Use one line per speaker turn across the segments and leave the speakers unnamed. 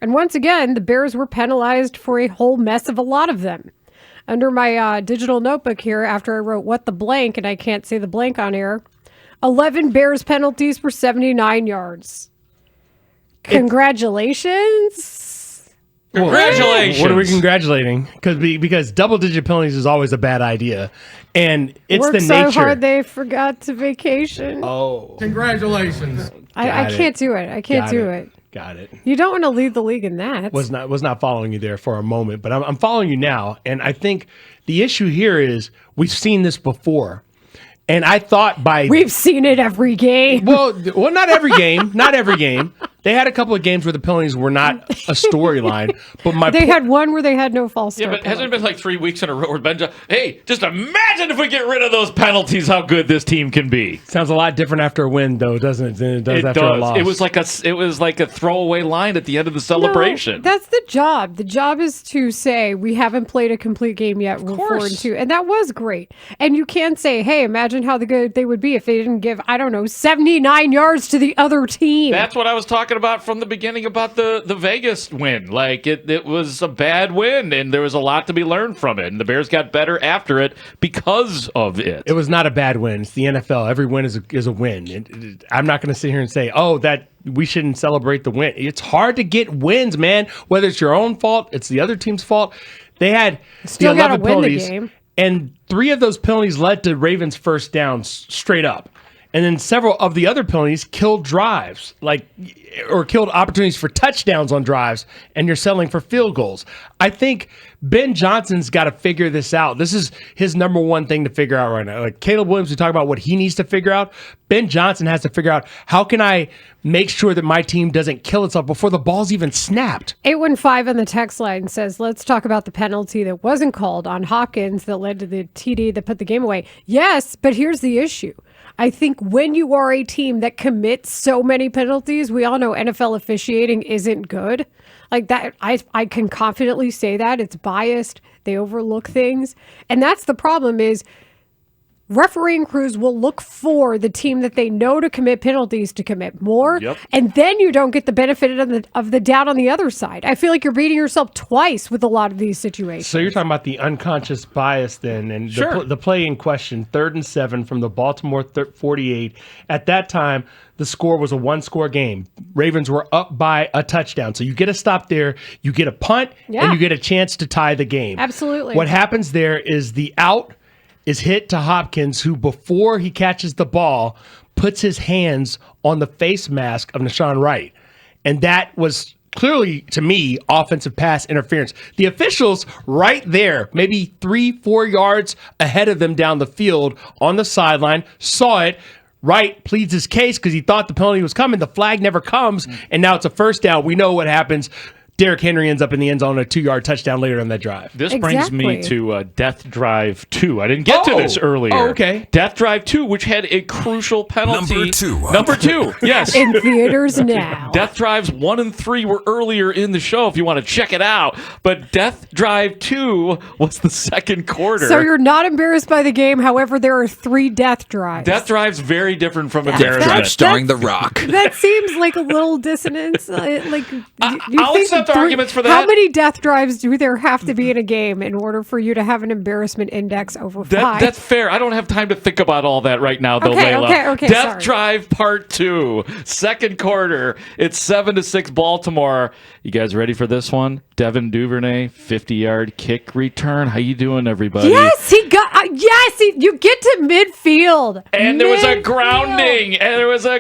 And once again, the Bears were penalized for a whole mess of a lot of them. Under my digital notebook here, after I wrote what the blank, and I can't say the blank on air, 11 Bears penalties for 79 yards. Congratulations.
Congratulations.
What are we congratulating? Because double-digit penalties is always a bad idea. And it's
Worked
the nature.
so hard they forgot to vacation.
Oh.
Congratulations.
I can't do it. I can't do it.
Got it.
You don't want to lead the league in that.
Was not following you there for a moment, but I'm following you now. And I think the issue here is we've seen this before. And I thought
we've seen it every game.
Well, not every game. Not every game. They had a couple of games where the penalties were not a storyline. But
they had one where they had no false start.
Yeah, but hasn't it been like 3 weeks in a row where Ben hey, just imagine if we get rid of those penalties, how good this team can be.
Sounds a lot different after a win, though, doesn't it? Than it does after a loss.
It was like a throwaway line at the end of the celebration.
No, that's the job. The job is to say we haven't played a complete game yet. We're 4-2, and that was great. And you can say, hey, imagine how good they would be if they didn't give 79 yards to the other team.
That's what I was talking about from the beginning about the Vegas win. Like it was a bad win, and there was a lot to be learned from it. And the Bears got better after it because of it.
It was not a bad win. It's the NFL. Every win is a win. I'm not going to sit here and say, that we shouldn't celebrate the win. It's hard to get wins, man. Whether it's your own fault, it's the other team's fault. They had
still
the 11 penalties,
the game.
And 3 of those penalties led to Ravens' first downs straight up. And then several of the other penalties killed drives, or killed opportunities for touchdowns on drives, and you're settling for field goals. I think Ben Johnson's got to figure this out. This is his number one thing to figure out right now. Like Caleb Williams, we talk about what he needs to figure out. Ben Johnson has to figure out, how can I make sure that my team doesn't kill itself before the ball's even snapped?
815 on the text line says, let's talk about the penalty that wasn't called on Hopkins that led to the TD that put the game away. Yes, but here's the issue. I think when you are a team that commits so many penalties, we all know NFL officiating isn't good. Like that, I can confidently say that. It's biased. They overlook things. And that's the problem is refereeing crews will look for the team that they know to commit penalties to commit more.
Yep.
And then you don't get the benefit of the doubt on the other side. I feel like you're beating yourself twice with a lot of these situations.
So you're talking about the unconscious bias then, and
sure.
the play in question, 3rd and 7 from the Baltimore 48. At that time, the score was a 1-score game. Ravens were up by a touchdown. So you get a stop there, you get a punt, and you get a chance to tie the game.
Absolutely.
What happens there is the out is hit to Hopkins, who before he catches the ball, puts his hands on the face mask of Nashawn Wright. And that was clearly, to me, offensive pass interference. The officials right there, maybe 3-4 yards ahead of them down the field on the sideline, saw it. Wright pleads his case because he thought the penalty was coming. The flag never comes, and now it's a first down. We know what happens. Derrick Henry ends up in the end zone, a 2-yard touchdown later on that drive.
This brings me to Death Drive 2. I didn't get to this earlier.
Oh, okay.
Death Drive 2, which had a crucial penalty. Number two, yes.
In theaters now.
Death Drives 1 and 3 were earlier in the show if you want to check it out. But Death Drive 2 was the second quarter.
So you're not embarrassed by the game. However, there are 3 death drives.
Death Drive's very different from embarrassment.
Death Drive starring The Rock.
That seems like a little dissonance.
I'll accept arguments for that.
How many death drives do there have to be in a game in order for you to have an embarrassment index over 5?
That's fair. I don't have time to think about all that right now, though, Layla.
Okay,
Death
sorry.
Drive Part 2, second quarter. It's 7-6 Baltimore. You guys ready for this one? Devin Duvernay, 50-yard kick return. How you doing, everybody?
Yes, he got. You get to midfield,
and there was a grounding, and there was a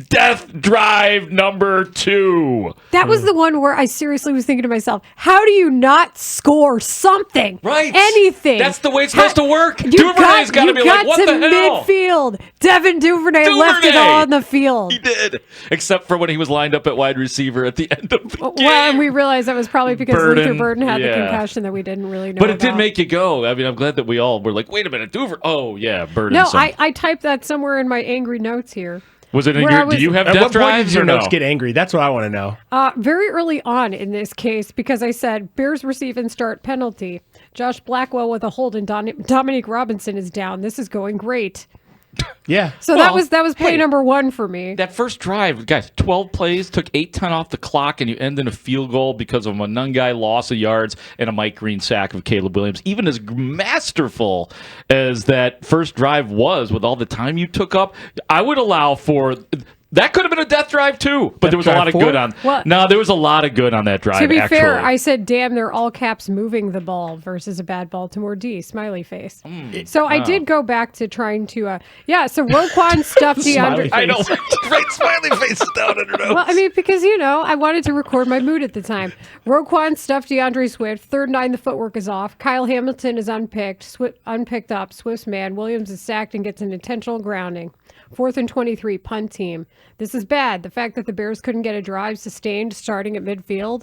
Death Drive number 2.
That was the one where I seriously was thinking to myself, how do you not score something?
Right.
Anything.
That's the way it's supposed to work. Duvernay's got to be like, what the hell?
Midfield. Devin Duvernay left it all on the field.
He did. Except for when he was lined up at wide receiver at the end of the game.
Well, and we realized that was probably because Luther Burden had the concussion that we didn't really know
But it did
about.
make you go. I mean, I'm glad that we all were like, wait a minute, Duvernay. Oh, yeah, Burden.
No, I typed that somewhere in my angry notes here.
Was it in your, do you have
At
death
what point
drives
did your
or no?
notes get angry? That's what I want to know.
Very early on in this case, because I said Bears receive and start penalty. Josh Blackwell with a hold and Dominique Robinson is down. This is going great.
Yeah.
So that was play
hey,
number one for me.
That first drive, guys, 12 plays, took 8-10 off the clock, and you end in a field goal because of a Nungai loss of yards and a Mike Green sack of Caleb Williams. Even as masterful as that first drive was, with all the time you took up, I would allow for... That could have been a death drive too, but there was a lot of good on.
Well,
no, there was a lot of good on that drive.
To be
actually.
fair, I said, "Damn, they're all caps moving the ball versus a bad Baltimore D." Smiley face. So I did go back to trying to. So Roquan stuffed DeAndre.
I know, right? Smiley face is down under nose.
Well, I mean, because I wanted to record my mood at the time. Roquan stuffed DeAndre Swift. Third 9, the footwork is off. Kyle Hamilton is unpicked. Unpicked up. Swift's man. Williams is sacked and gets an intentional grounding. 4th and 23, punt team. This is bad. The fact that the Bears couldn't get a drive sustained starting at midfield,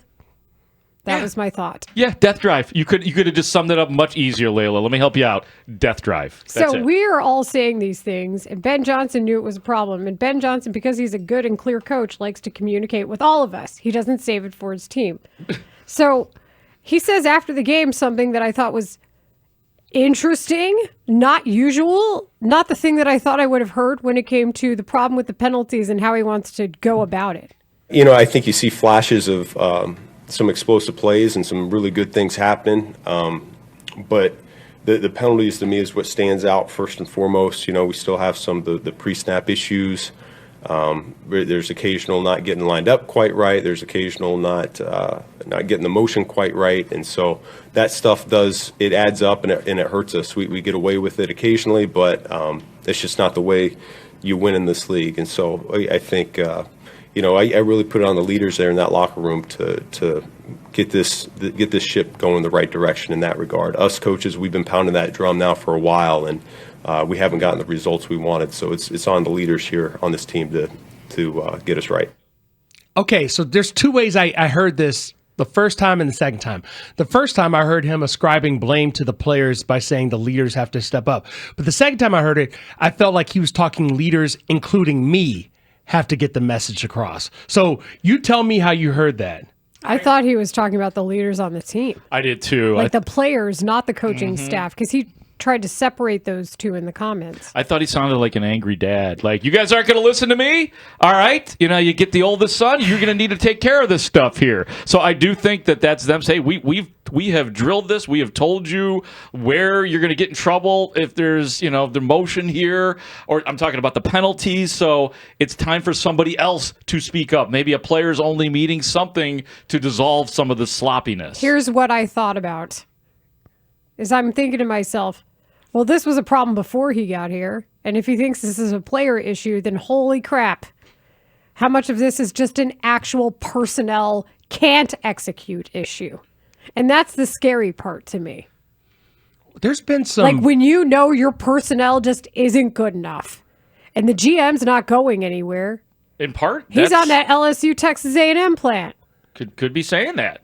that was my thought.
Yeah, death drive. You could have just summed it up much easier, Leila. Let me help you out. Death drive. That's
So
it.
we are all saying these things, and Ben Johnson knew it was a problem. And Ben Johnson, because he's a good and clear coach, likes to communicate with all of us. He doesn't save it for his team. So he says after the game something that I thought was interesting, not usual, not the thing that I thought I would have heard when it came to the problem with the penalties and how he wants to go about it.
I think you see flashes of some explosive plays and some really good things happening. But the penalties to me is what stands out first and foremost. We still have some of the pre-snap issues. There's occasional not getting lined up quite right. There's occasional not getting the motion quite right. And so that stuff it adds up and it hurts us. We get away with it occasionally, but it's just not the way you win in this league. And so I think, I really put it on the leaders there in that locker room to get this ship going the right direction in that regard. Us coaches, we've been pounding that drum now for a while, and we haven't gotten the results we wanted. So it's on the leaders here on this team to get us right.
Okay, so there's two ways I heard this the first time and the second time. The first time I heard him ascribing blame to the players by saying the leaders have to step up. But the second time I heard it, I felt like he was talking leaders, including me, have to get the message across. So you tell me how you heard that.
I thought he was talking about the leaders on the team.
I did too.
Like the players, not the coaching staff, because he tried to separate those two in the comments.
I thought he sounded like an angry dad. Like, you guys aren't going to listen to me? All right. You get the oldest son. You're going to need to take care of this stuff here. So I do think that's them saying, we have drilled this. We have told you where you're going to get in trouble if there's, the motion here, or I'm talking about the penalties. So it's time for somebody else to speak up. Maybe a players only meeting, something to dissolve some of the sloppiness.
Here's what I thought about. Is I'm thinking to myself, well, this was a problem before he got here. And if he thinks this is a player issue, then holy crap. How much of this is just an actual personnel can't execute issue? And that's the scary part to me.
There's been some...
Like when your personnel just isn't good enough. And the GM's not going anywhere.
In part,
He's on that LSU Texas A&M plant.
Could be saying that.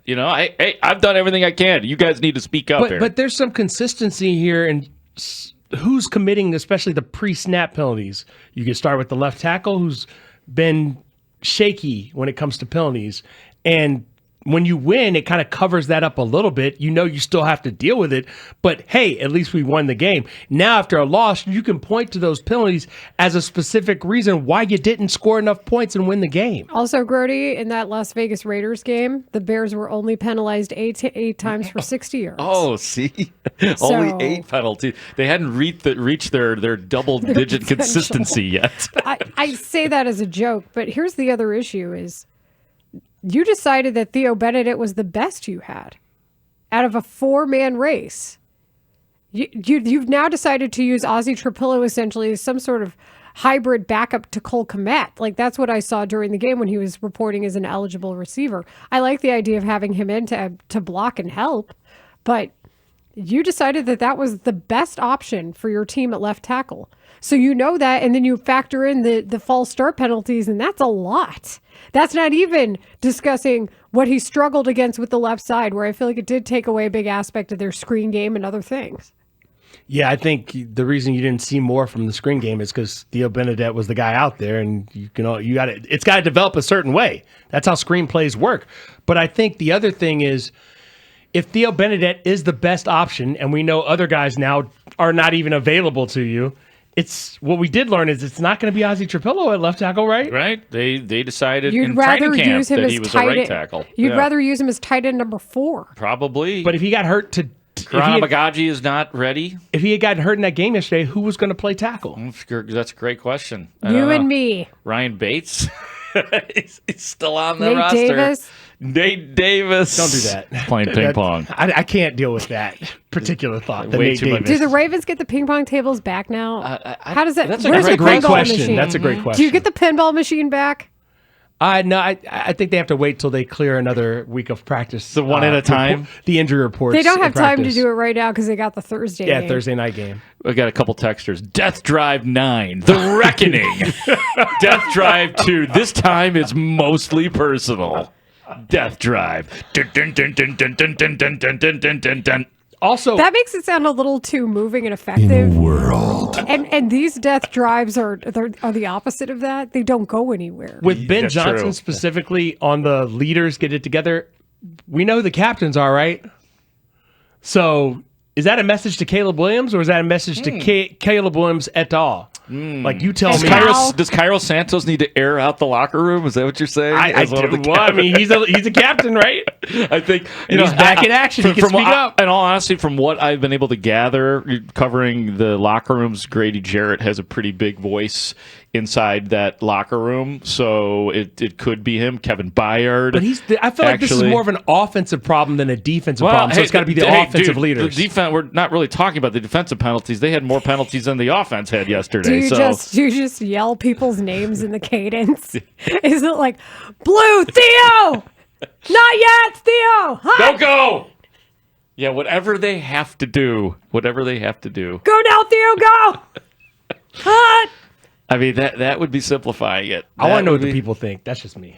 I've done everything I can. You guys need to speak up here.
But there's some consistency here in who's committing, especially the pre-snap penalties. You can start with the left tackle, who's been shaky when it comes to penalties. And when you win, it kind of covers that up a little bit. You still have to deal with it, but hey, at least we won the game. Now, after a loss, you can point to those penalties as a specific reason why you didn't score enough points and win the game.
Also, Grote, in that Las Vegas Raiders game, the Bears were only penalized eight times for 60 yards.
Oh, see? Only 8 penalties. They hadn't reached their double-digit consistency yet.
I say that as a joke, but here's the other issue is you decided that Theo Benedict was the best you had out of a 4-man race. You've now decided to use Ozzie Trapillo essentially as some sort of hybrid backup to Cole Kmet. Like, that's what I saw during the game when he was reporting as an eligible receiver. I like the idea of having him in to block and help, but you decided that was the best option for your team at left tackle. So that, and then you factor in the false start penalties, and that's a lot. That's not even discussing what he struggled against with the left side, where I feel like it did take away a big aspect of their screen game and other things.
Yeah, I think the reason you didn't see more from the screen game is because Theo Benedict was the guy out there, and it's got to develop a certain way. That's how screenplays work. But I think the other thing is, if Theo Benedict is the best option, and we know other guys now are not even available to you, it's what we did learn is it's not going to be Ozzie Trapillo at left tackle, right?
Right? They decided
You'd
in
rather
training camp
use him
that
as
he was a
tight
right
end.
tackle.
You'd
Yeah.
rather use him as tight end number 4.
Probably.
But if he got hurt
Bagaji is not ready.
if he had gotten hurt in that game yesterday, who was going to play tackle?
That's a great question.
You and me.
Ryan Bates. he's still on the
Nate
roster.
Davis.
Nate Davis.
Don't do that.
Playing ping pong.
I can't deal with that particular thought. The
Way
Nate
too much.
Davis.
Do the Ravens get the ping pong tables back now? How does that?
that's a
Where's
great
the
Great
pinball
question.
machine?
That's a great
Do
question.
you get the pinball machine back?
No, I think they have to wait till they clear another week of practice.
The one at a time?
The injury reports.
They don't have
in
time to
practice.
do it right now because they got the Thursday.
Yeah,
game.
Thursday night game.
I got a couple texters. Death Drive 9, The Reckoning. Death Drive 2, this time it's mostly personal. Death Drive. Dun, dun, dun, dun, dun, dun, dun, dun, dun, dun, dun, dun, dun.
Also,
That makes it sound a little too moving and effective. And these death drives are the opposite of that. They don't go anywhere.
with Ben
That's
Johnson
true.
specifically on the leaders get it together, we know who the captains are, right? So is that a message to Caleb Williams or is that a message to Caleb Williams et al.? Like you tell
And
me.
Cal-
Does Cairo Santos need to air out the locker room? Is that what you're saying? As one of the
I mean, he's a captain, right?
I think
And he's back in action. He can speak up.
In all honesty, from what I've been able to gather, covering the locker rooms, Grady Jarrett has a pretty big voice inside that locker room, so it could be him, Kevin Byard.
But I feel like this is more of an offensive problem than a defensive problem. So it's got to be the offensive leaders.
The defense. We're not really talking about the defensive penalties. They had more penalties than the offense had yesterday.
Do you
so
just yell people's names in the cadence? Is it like Blue Theo? Not yet, Theo. Hot.
don't go. Yeah, whatever they have to do. Whatever they have to do.
Go now, Theo. Go. Hot.
I mean, that would be simplifying it.
I want to know what
That would
the
be-
people think. That's just me.